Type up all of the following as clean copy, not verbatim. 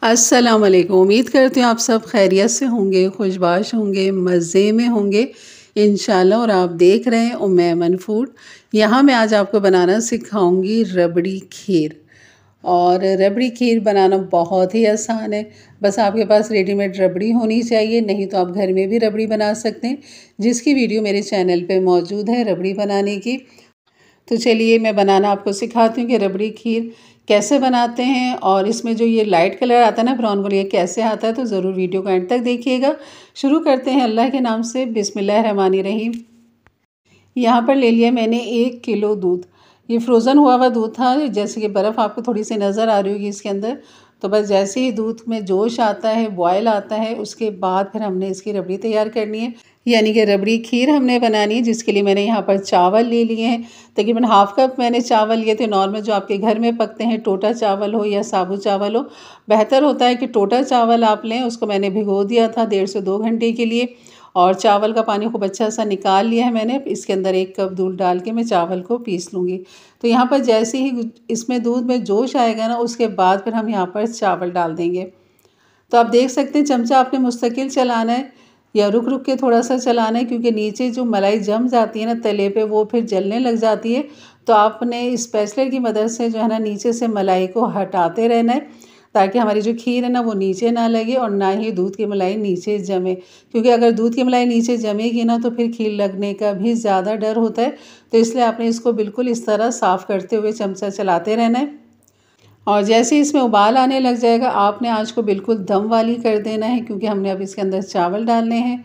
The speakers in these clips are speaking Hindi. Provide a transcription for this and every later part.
अस्सलाम वालेकुम। उम्मीद करती हूँ आप सब खैरियत से होंगे, खुशबाश होंगे, मज़े में होंगे इंशाल्लाह। और आप देख रहे हैं उम्मेमन फूड। यहाँ मैं आज आपको बनाना सिखाऊंगी रबड़ी खीर। और रबड़ी खीर बनाना बहुत ही आसान है। बस आपके पास रेडीमेड रबड़ी होनी चाहिए, नहीं तो आप घर में भी रबड़ी बना सकते हैं, जिसकी वीडियो मेरे चैनल पे मौजूद है रबड़ी बनाने की। तो चलिए मैं बनाना आपको सिखाती हूँ कि रबड़ी खीर कैसे बनाते हैं। और इसमें जो ये लाइट कलर आता है ना, ब्राउन कलर, ये कैसे आता है, तो ज़रूर वीडियो को एंड तक देखिएगा। शुरू करते हैं अल्लाह के नाम से। बिस्मिल्लाहिर्रहमानिर्रहीम। यहाँ पर ले लिया मैंने 1 किलो दूध। ये फ्रोज़न हुआ दूध था, जैसे कि बर्फ़ आपको थोड़ी सी नज़र आ रही होगी इसके अंदर। तो बस जैसे ही दूध में जोश आता है, बॉयल आता है, उसके बाद फिर हमने इसकी रबड़ी तैयार करनी है, यानी कि रबड़ी खीर हमने बनानी है। जिसके लिए मैंने यहाँ पर चावल ले लिए हैं। तकरीबन हाफ़ कप मैंने चावल लिए थे। नॉर्मल जो आपके घर में पकते हैं, टोटा चावल हो या साबुत चावल हो, बेहतर होता है कि टोटा चावल आप लें। उसको मैंने भिगो दिया था 1.5 से 2 घंटे के लिए। और चावल का पानी खूब अच्छा सा निकाल लिया है मैंने। इसके अंदर 1 कप दूध डाल के मैं चावल को पीस लूँगी। तो यहाँ पर जैसे ही इसमें दूध में जोश आएगा ना, उसके बाद फिर हम यहाँ पर चावल डाल देंगे। तो आप देख सकते हैं चमचा आपने मुस्तकिल चलाना है या रुक रुक के थोड़ा सा चलाना है, क्योंकि नीचे जो मलाई जम जाती है ना तले पे, वो फिर जलने लग जाती है। तो आपने स्पैचुलर की मदद से जो है ना नीचे से मलाई को हटाते रहना है, ताकि हमारी जो खीर है ना वो नीचे ना लगे और ना ही दूध की मलाई नीचे जमे। क्योंकि अगर दूध की मलाई नीचे जमेगी ना, तो फिर खीर लगने का भी ज़्यादा डर होता है। तो इसलिए आपने इसको बिल्कुल इस तरह साफ़ करते हुए चमचा चलाते रहना है। और जैसे ही इसमें उबाल आने लग जाएगा, आपने आँच को बिल्कुल दम वाली कर देना है, क्योंकि हमने अब इसके अंदर चावल डालने हैं।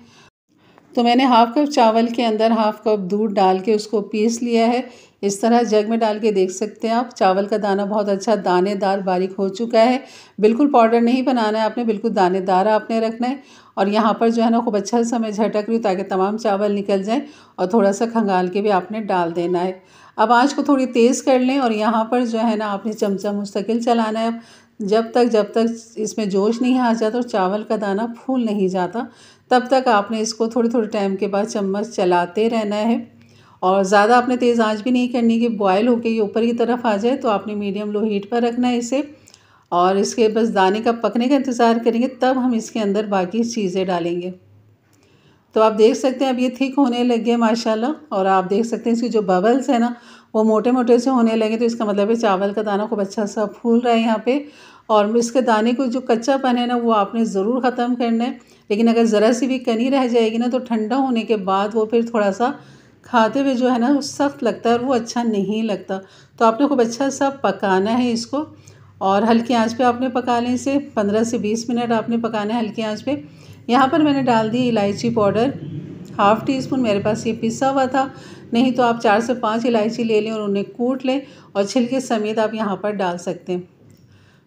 तो मैंने हाफ़ कप चावल के अंदर हाफ़ कप दूध डाल के उसको पीस लिया है। इस तरह जग में डाल के देख सकते हैं आप। चावल का दाना बहुत अच्छा दानेदार बारीक हो चुका है। बिल्कुल पाउडर नहीं बनाना है आपने, बिल्कुल दानेदार आपने रखना है। और यहाँ पर जो है ना खूब अच्छा सा मैं झटक रही हूँ, ताकि तमाम चावल निकल जाएँ। और थोड़ा सा खंगाल के भी आपने डाल देना है। अब आँच को थोड़ी तेज़ कर लें, और यहाँ पर जो है ना आपने चमचा मुस्तकिल चलाना है जब तक इसमें जोश नहीं आ जाता और चावल का दाना फूल नहीं जाता, तब तक आपने इसको थोड़ी थोड़ी टाइम के बाद चम्मच चलाते रहना है। और ज़्यादा आपने तेज़ आंच भी नहीं करनी कि बॉयल होकर ये ऊपर की तरफ आ जाए। तो आपने मीडियम लो हीट पर रखना है इसे। और इसके बस दाने का पकने का इंतज़ार करेंगे, तब हम इसके अंदर बाकी चीज़ें डालेंगे। तो आप देख सकते हैं अब ये थिक होने लग गया माशाल्लाह। और आप देख सकते हैं इसकी जो बबल्स है ना, वो मोटे मोटे से होने लगे। तो इसका मतलब है चावल का दाना खूब अच्छा सा फूल रहा है यहाँ पे। और इसके दाने को जो कच्चापन है ना, वो आपने ज़रूर ख़त्म करना है। लेकिन अगर ज़रा सी भी कनी रह जाएगी ना, तो ठंडा होने के बाद वो फिर थोड़ा सा खाते हुए जो है ना वो सख्त लगता है और वो अच्छा नहीं लगता। तो आपने खूब अच्छा सा पकाना है इसको। और हल्की आंच पे आपने पका लें इसे। 15 से 20 मिनट आपने पकाना है हल्की आंच पे। यहाँ पर मैंने डाल दी इलायची पाउडर, हाफ़ टी स्पून। मेरे पास ये पिसा हुआ था, नहीं तो आप 4 से 5 इलायची ले लें और उन्हें कूट लें, और छिलके समेत आप यहाँ पर डाल सकते हैं।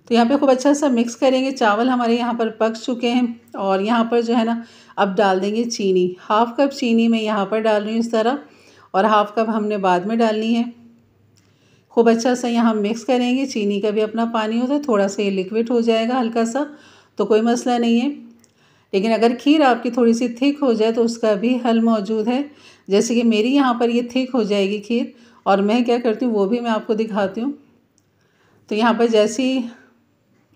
तो यहाँ पे खूब अच्छा सा मिक्स करेंगे। चावल हमारे यहाँ पर पक चुके हैं। और यहाँ पर जो है ना अब डाल देंगे चीनी। हाफ़ कप चीनी मैं यहाँ पर डाल रही हूँ इस तरह, और हाफ़ कप हमने बाद में डालनी है। खूब अच्छा सा यहाँ मिक्स करेंगे। चीनी का भी अपना पानी होता है, थोड़ा सा ये लिक्विड हो जाएगा हल्का सा, तो कोई मसला नहीं है। लेकिन अगर खीर आपकी थोड़ी सी थिक हो जाए, तो उसका भी हल मौजूद है। जैसे कि मेरी यहाँ पर ये थिक हो जाएगी खीर, और मैं क्या करती हूँ वो भी मैं आपको दिखाती हूँ। तो यहाँ पर जैसी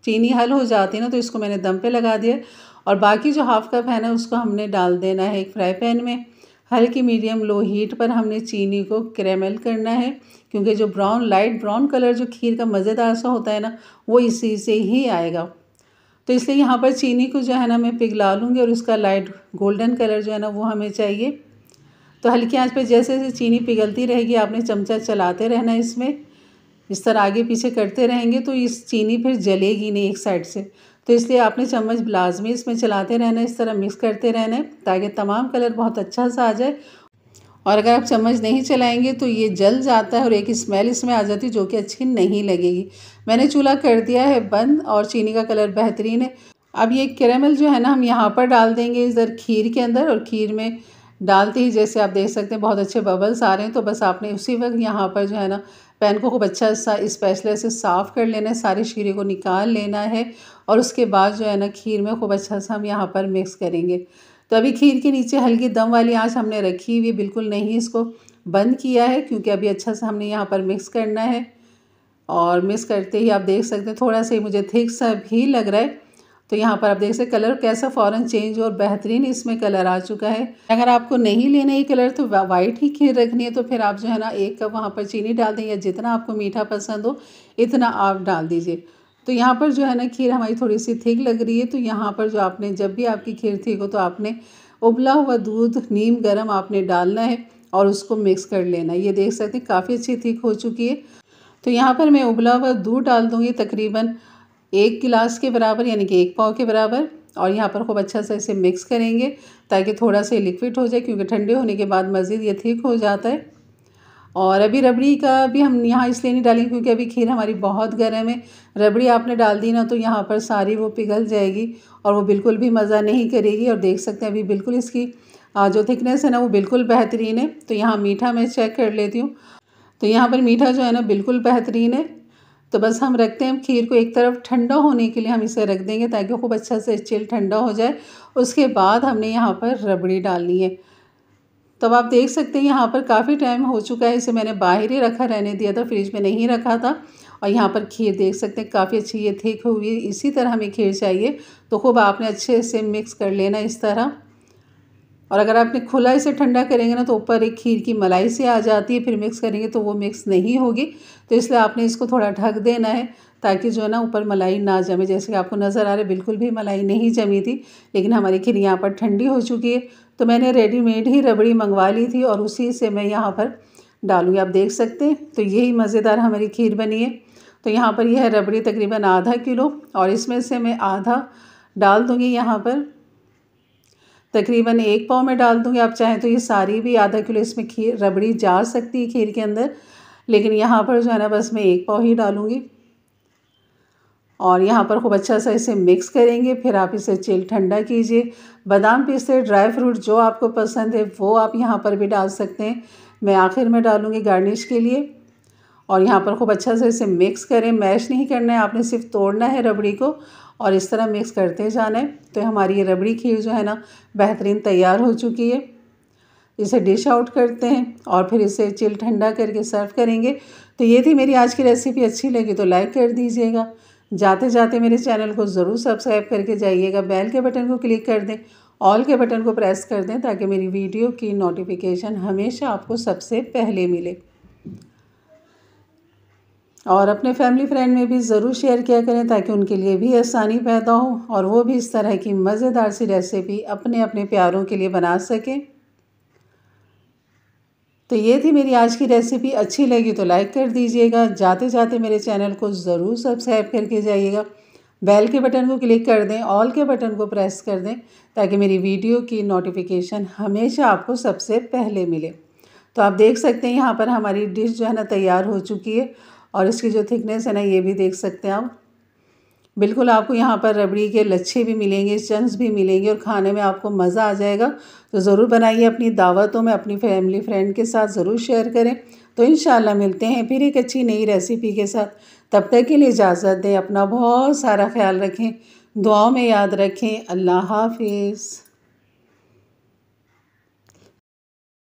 चीनी हल हो जाती है ना, तो इसको मैंने दम पे लगा दिया। और बाकी जो हाफ़ कप है ना, उसको हमने डाल देना है एक फ्राई पैन में। हल्की मीडियम लो हीट पर हमने चीनी को कैरेमल करना है, क्योंकि जो लाइट ब्राउन कलर जो खीर का मज़ेदार सा होता है ना, वो इसी से ही आएगा। तो इसलिए यहाँ पर चीनी को जो है ना मैं पिघला लूँगी, और उसका लाइट गोल्डन कलर जो है ना वो हमें चाहिए। तो हल्की आंच पे जैसे जैसे चीनी पिघलती रहेगी, आपने चमचा चलाते रहना है इसमें। इस तरह आगे पीछे करते रहेंगे तो इस चीनी फिर जलेगी नहीं एक साइड से। तो इसलिए आपने चम्मच लाजमी इसमें चलाते रहना है, इस तरह मिक्स करते रहना है, ताकि तमाम कलर बहुत अच्छा सा आ जाए। और अगर आप चम्मच नहीं चलाएंगे तो ये जल जाता है और एक स्मेल इसमें आ जाती है, जो कि अच्छी नहीं लगेगी। मैंने चूल्हा कर दिया है बंद, और चीनी का कलर बेहतरीन है। अब ये कैरेमल जो है ना हम यहाँ पर डाल देंगे इधर खीर के अंदर। और खीर में डालते ही जैसे आप देख सकते हैं बहुत अच्छे बबल्स आ रहे हैं। तो बस आपने उसी वक्त यहाँ पर जो है ना पैन को खूब अच्छा सा स्पैचुला से साफ़ कर लेना है, सारे शीरे को निकाल लेना है। और उसके बाद जो है ना खीर में खूब अच्छा सा हम यहाँ पर मिक्स करेंगे। तो अभी खीर के नीचे हल्की दम वाली आंच हमने रखी हुई, बिल्कुल नहीं इसको बंद किया है, क्योंकि अभी अच्छा सा हमने यहाँ पर मिक्स करना है। और मिक्स करते ही आप देख सकते हैं थोड़ा सा मुझे थिक सा भी लग रहा है, तो यहाँ पर आप देख सकते कलर कैसा फ़ौरन चेंज और बेहतरीन इसमें कलर आ चुका है। अगर आपको नहीं लेना ये कलर तो वाइट ही खीर रखनी है तो फिर आप जो है ना 1 कप वहाँ पर चीनी डाल दें या जितना आपको मीठा पसंद हो इतना आप डाल दीजिए। तो यहाँ पर जो है ना खीर हमारी थोड़ी सी थिक लग रही है, तो यहाँ पर जो आपने जब भी आपकी खीर थिक हो तो आपने उबला हुआ दूध नीम गर्म आपने डालना है और उसको मिक्स कर लेना है। ये देख सकते हैं काफ़ी अच्छी थिक हो चुकी है। तो यहाँ पर मैं उबला हुआ दूध डाल दूँगी तकरीबन 1 गिलास के बराबर, यानी कि 1 पाव के बराबर। और यहाँ पर खूब अच्छा सा इसे मिक्स करेंगे ताकि थोड़ा सा लिक्विड हो जाए, क्योंकि ठंडे होने के बाद मज़ीद ये थिक हो जाता है। और अभी रबड़ी का भी हम यहाँ इसलिए नहीं डालेंगे क्योंकि अभी खीर हमारी बहुत गर्म है। रबड़ी आपने डाल दी ना तो यहाँ पर सारी वो पिघल जाएगी और वो बिल्कुल भी मज़ा नहीं करेगी। और देख सकते हैं अभी बिल्कुल इसकी जो थिकनेस है ना वो बिल्कुल बेहतरीन है। तो यहाँ मीठा मैं चेक कर लेती हूँ। तो यहाँ पर मीठा जो है ना बिल्कुल बेहतरीन है। तो बस हम रखते हैं खीर को एक तरफ, ठंडा होने के लिए हम इसे रख देंगे ताकि खूब अच्छा से चिल ठंडा हो जाए। उसके बाद हमने यहाँ पर रबड़ी डालनी है। तब आप देख सकते हैं यहाँ पर काफ़ी टाइम हो चुका है, इसे मैंने बाहर ही रखा रहने दिया था, फ्रिज में नहीं रखा था। और यहाँ पर खीर देख सकते हैं काफ़ी अच्छी ये थिक हुई है। इसी तरह हमें खीर चाहिए, तो खूब आपने अच्छे से मिक्स कर लेना इस तरह। और अगर आपने खुला इसे ठंडा करेंगे ना तो ऊपर एक खीर की मलाई से आ जाती है, फिर मिक्स करेंगे तो वो मिक्स नहीं होगी। तो इसलिए आपने इसको थोड़ा ढक देना है ताकि जो है ना ऊपर मलाई ना जमे। जैसे कि आपको नज़र आ रहा है बिल्कुल भी मलाई नहीं जमी थी, लेकिन हमारी खीर यहाँ पर ठंडी हो चुकी है। तो मैंने रेडीमेड ही रबड़ी मंगवा ली थी और उसी से मैं यहाँ पर डालूँगी। आप देख सकते हैं तो यही मज़ेदार हमारी खीर बनी है। तो यहाँ पर यह है रबड़ी तकरीबन आधा किलो, और इसमें से मैं आधा डाल दूँगी यहाँ पर, तकरीबन 1 पाव में डाल दूँगी। आप चाहें तो ये सारी भी आधा किलो इसमें खीर रबड़ी जा सकती है खीर के अंदर, लेकिन यहाँ पर जो है ना बस मैं 1 पाव ही डालूँगी। और यहाँ पर खूब अच्छा सा इसे मिक्स करेंगे, फिर आप इसे चिल ठंडा कीजिए। बादाम पिस्ते ड्राई फ्रूट जो आपको पसंद है वो आप यहाँ पर भी डाल सकते हैं। मैं आखिर में डालूँगी गार्निश के लिए। और यहाँ पर खूब अच्छा से इसे मिक्स करें, मैश नहीं करना है, आपने सिर्फ तोड़ना है रबड़ी को और इस तरह मिक्स करते जाना है। तो हमारी ये रबड़ी खीर जो है ना बेहतरीन तैयार हो चुकी है। इसे डिश आउट करते हैं और फिर इसे चिल ठंडा करके सर्व करेंगे। तो ये थी मेरी आज की रेसिपी। अच्छी लगी तो लाइक कर दीजिएगा। जाते जाते मेरे चैनल को ज़रूर सब्सक्राइब करके जाइएगा। बेल के बटन को क्लिक कर दें, ऑल के बटन को प्रेस कर दें ताकि मेरी वीडियो की नोटिफिकेशन हमेशा आपको सबसे पहले मिले। और अपने फैमिली फ्रेंड में भी ज़रूर शेयर किया करें ताकि उनके लिए भी आसानी पैदा हो और वो भी इस तरह की मज़ेदार सी रेसिपी अपने अपने प्यारों के लिए बना सकें। तो ये थी मेरी आज की रेसिपी। अच्छी लगी तो लाइक कर दीजिएगा। जाते जाते मेरे चैनल को ज़रूर सब्सक्राइब करके जाइएगा। बेल के बटन को क्लिक कर दें, ऑल के बटन को प्रेस कर दें ताकि मेरी वीडियो की नोटिफिकेशन हमेशा आपको सबसे पहले मिले। तो आप देख सकते हैं यहाँ पर हमारी डिश जो है ना तैयार हो चुकी है और इसकी जो थिकनेस है ना ये भी देख सकते हैं आप। बिल्कुल आपको यहाँ पर रबड़ी के लच्छे भी मिलेंगे, चंक्स भी मिलेंगे और खाने में आपको मज़ा आ जाएगा। तो ज़रूर बनाइए, अपनी दावतों में अपनी फैमिली फ्रेंड के साथ ज़रूर शेयर करें। तो इंशाल्लाह मिलते हैं फिर एक अच्छी नई रेसिपी के साथ। तब तक के लिए इजाज़त दें। अपना बहुत सारा ख्याल रखें, दुआओं में याद रखें। अल्लाह हाफिज़।